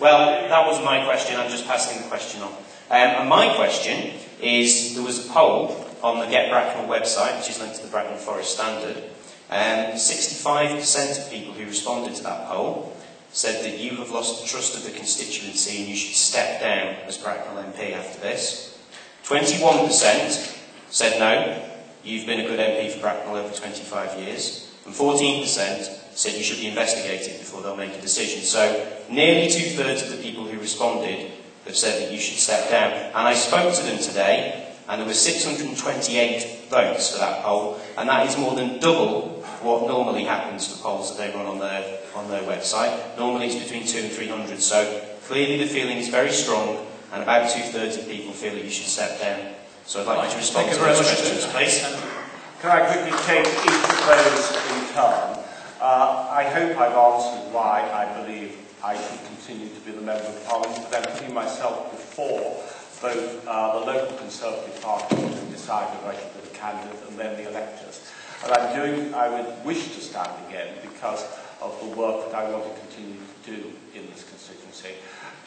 Well, that wasn't my question, I'm just passing the question on. And my question is, there was a poll on the Get Bracknell website, which is linked to the Bracknell Forest Standard. 65% of people who responded to that poll said that you have lost the trust of the constituency and you should step down as Bracknell MP after this. 21% said no, you've been a good MP for Bracknell over 25 years. And 14% said you should be investigated before they'll make a decision. So nearly 2/3 of the people who responded have said that you should step down. And I spoke to them today, and there were 628 votes for that poll, and that is more than double what normally happens for polls that they run on their website. Normally it's between 200 and 300. So clearly the feeling is very strong, and about 2/3 of people feel that you should step down. So I'd like you to respond to those questions, please. Can I quickly take each of those in turn? I hope I've answered why I believe I should continue to be the Member of Parliament, but I'm putting myself before both the local Conservative Party who decide whether I should be the candidate and then the electors. And I would wish to stand again because of the work that I want to continue to do in this constituency.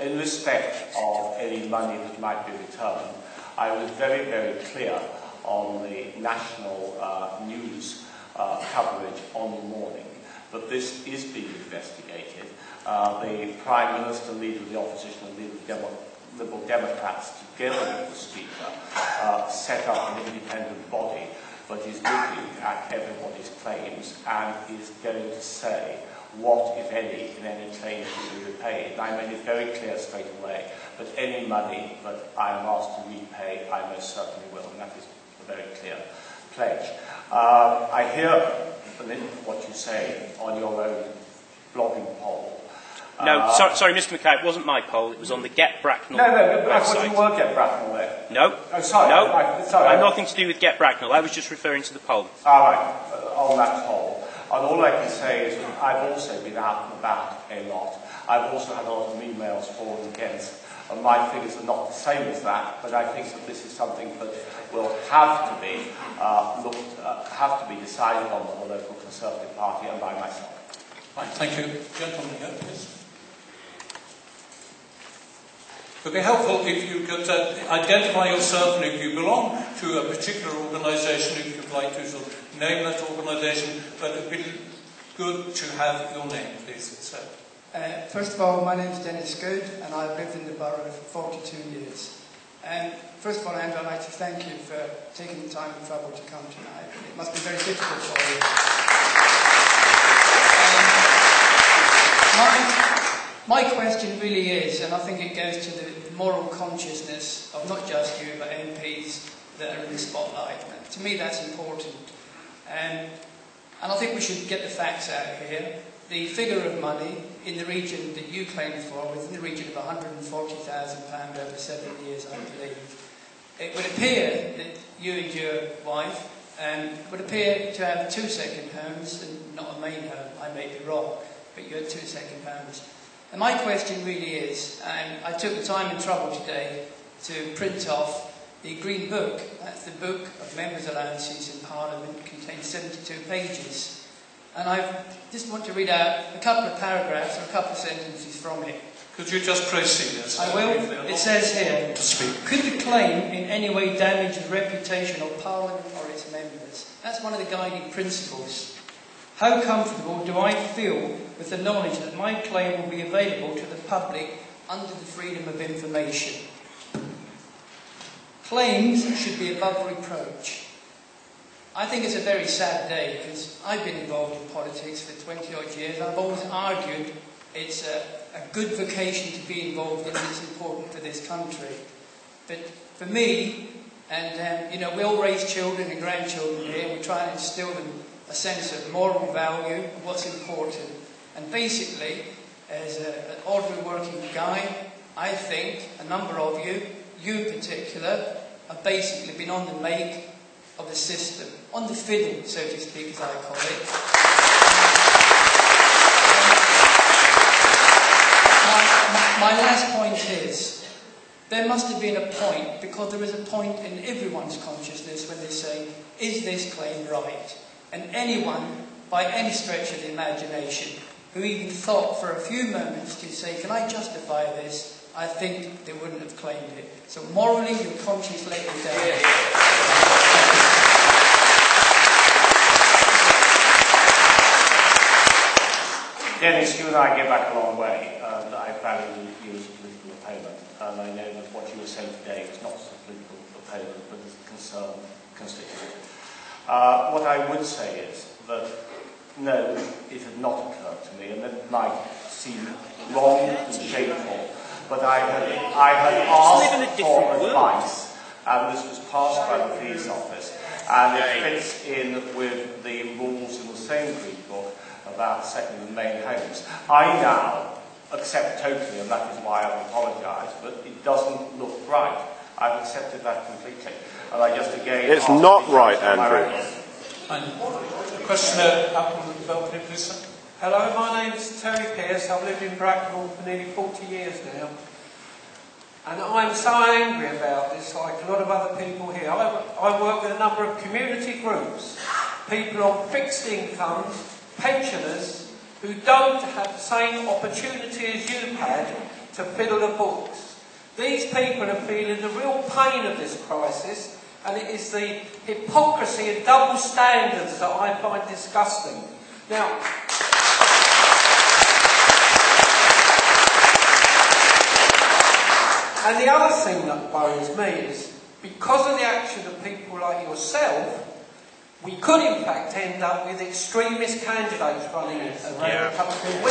In respect of any money that might be returned, I was very, very clear on the national news coverage on the morning that this is being investigated. The Prime Minister, Leader of the Opposition and Leader of the Liberal Democrats, together with the Speaker, set up an independent body that is looking at everybody's claims and is going to say what, if any, in any claims will be repaid. And I made it very clear straight away that any money that I am asked to repay, I most certainly will, and that is a very clear pledge. I hear what you say on your own blogging poll. No, sorry, Mr. Mackay, it wasn't my poll, it was on the Get Bracknell website. I thought you were Get Bracknell there. No. Oh, sorry. No, sorry. I'm nothing to do with Get Bracknell, I was just referring to the poll. All right, on that poll. And all I can say is that I've also been out and about a lot. I've also had a lot of emails for and against. And my figures are not the same as that, but I think that this is something that will have to be decided on by the local Conservative Party and by myself. Right, thank you. Gentlemen here, please. It would be helpful if you could identify yourself and if you belong to a particular organisation, if you'd like to sort of name that organisation, but it would be good to have your name, please. First of all, my name is Dennis Good, and I've lived in the borough for 42 years. First of all, Andrew, I'd like to thank you for taking the time and trouble to come tonight. It must be very difficult for you. My question really is, and I think it goes to the moral consciousness of not just you, but MPs that are in the spotlight. And to me, that's important. And I think we should get the facts out here. The figure of money in the region that you claim for was in the region of £140,000 over 7 years, I believe. It would appear that you and your wife would appear to have 2 second homes and not a main home. I may be wrong, but you had 2 second homes. And my question really is, and I took the time and trouble today to print off the Green Book. That's the book of members' allowances in Parliament. It contains 72 pages. And I just want to read out a couple of paragraphs or a couple of sentences from it. Could you just proceed? Yes, I will. It says here, could the claim in any way damage the reputation of Parliament or its members? That's one of the guiding principles. How comfortable do I feel with the knowledge that my claim will be available to the public under the freedom of information? Claims should be above reproach. I think it's a very sad day because I've been involved in politics for 20 odd years. I've always argued it's a good vocation to be involved in. It's important for this country. But for me, and we all raise children and grandchildren here, we try and instill them a sense of moral value, of what's important. And basically, as an ordinary working guy, I think a number of you in particular, have basically been on the make of the system, on the fiddle, so to speak, as I call it. My last point is, there must have been a point, because there is a point in everyone's consciousness when they say, is this claim right? And anyone, by any stretch of the imagination, who even thought for a few moments to say, can I justify this? I think they wouldn't have claimed it. So morally, your conscience let you down. Dennis, you and I get back a long way. I value you as a political opponent, and I know that what you were saying today was not as a political opponent, but as a concerned constituent. What I would say is that, no, it had not occurred to me, and it might seem wrong and shameful, but I had asked for advice, and this was passed by the Fees Office, and it fits in with the rules in the same Greek book about second and main homes. I now accept totally, and that is why I've apologised, but it doesn't look right. I've accepted that completely. And I just again... It's not right, Andrew. Question up on the balcony, please. Hello, my name is Terry Pearce. I've lived in Bracknell for nearly 40 years now. And I'm so angry about this, like a lot of other people here. I work with a number of community groups, people on fixed incomes, pensioners, who don't have the same opportunity as you've had to fiddle the books. These people are feeling the real pain of this crisis, and it is the hypocrisy and double standards that I find disgusting. Now, and the other thing that worries me is, because of the action of people like yourself, we could in fact end up with extremist candidates running around the country. And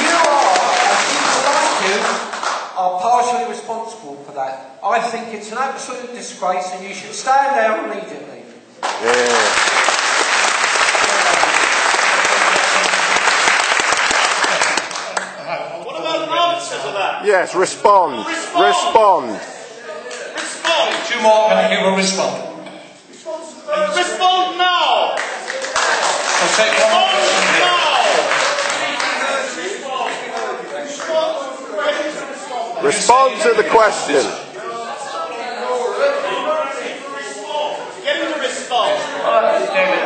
you are, and people like you, are partially responsible for that. I think it's an absolute disgrace, and you should stand down immediately. What about an answer to that? Yes, respond. Respond. Two more, and he will respond. Respond now! I'll take one more. Respond to the question. Get him to respond. David,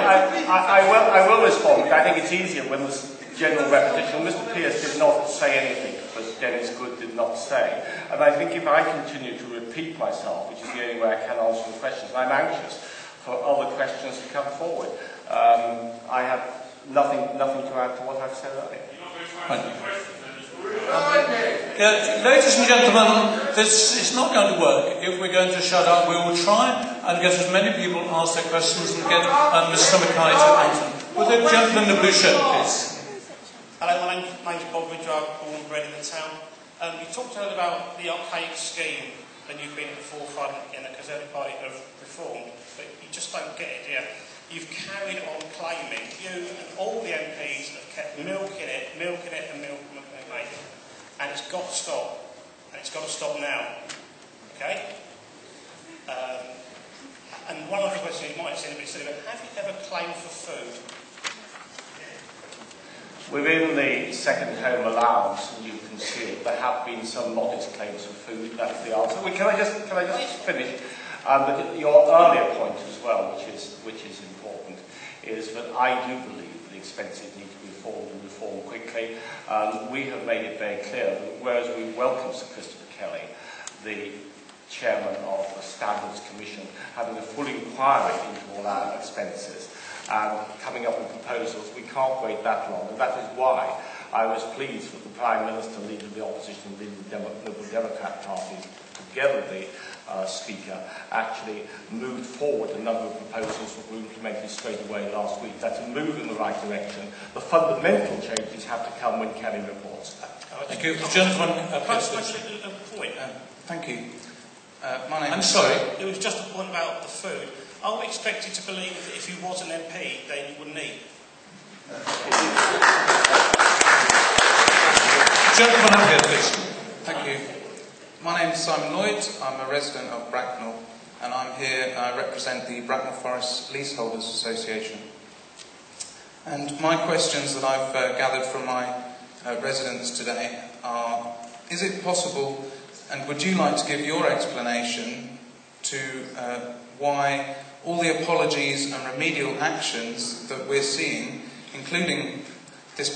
I will respond. I think it's easier when there's general repetition. Mr. Pearce did not say anything that Dennis Good did not say. And I think if I continue to repeat myself, which is the only way I can answer the questions, I'm anxious for other questions to come forward. I have nothing to add to what I've said earlier. Ladies and gentlemen, this is not going to work. If we're going to shut up, we will try and get as many people to ask their questions and get Mr. Mackay to answer. Would the gentleman in the blue shirt, please? Hello, my name's Bob Ridger. I'm born and bred in the town. You talked earlier about the archaic scheme, and you've been at the forefront in the Conservative Party of reform, but you just don't get it, do you? You've carried on claiming, you and all the MPs have kept milking it, and milking it, and it's got to stop, and it's got to stop now, okay? And one other question, it might seem a bit silly, but have you ever claimed for food? Within the second home allowance, you can see it, there have been some modest claims for food. That's the answer. Can I just finish? But your earlier point as well, which is important, is that I do believe the expenses need to be reformed and reformed quickly. We have made it very clear that whereas we welcome Sir Christopher Kelly, the chairman of the Standards Commission, having a full inquiry into all our expenses and coming up with proposals, we can't wait that long, and that is why I was pleased that the Prime Minister, leader of the opposition, leader of the Liberal Democrat Party, together with the Speaker, actually moved forward a number of proposals that were implemented straight away last week. That's a move in the right direction. The fundamental changes have to come when Kelly reports. Thank you. The gentleman, Thank you. My name. I'm sorry. It was just a point about the food. Are we expected to believe that if you was an MP, then you wouldn't eat? Gentleman up here, please. Thank you. My name is Simon Lloyd. I'm a resident of Bracknell, and I'm here. I represent the Bracknell Forest Leaseholders Association. And my questions that I've gathered from my residents today are: is it possible, and would you like to give your explanation to why all the apologies and remedial actions that we're seeing, including this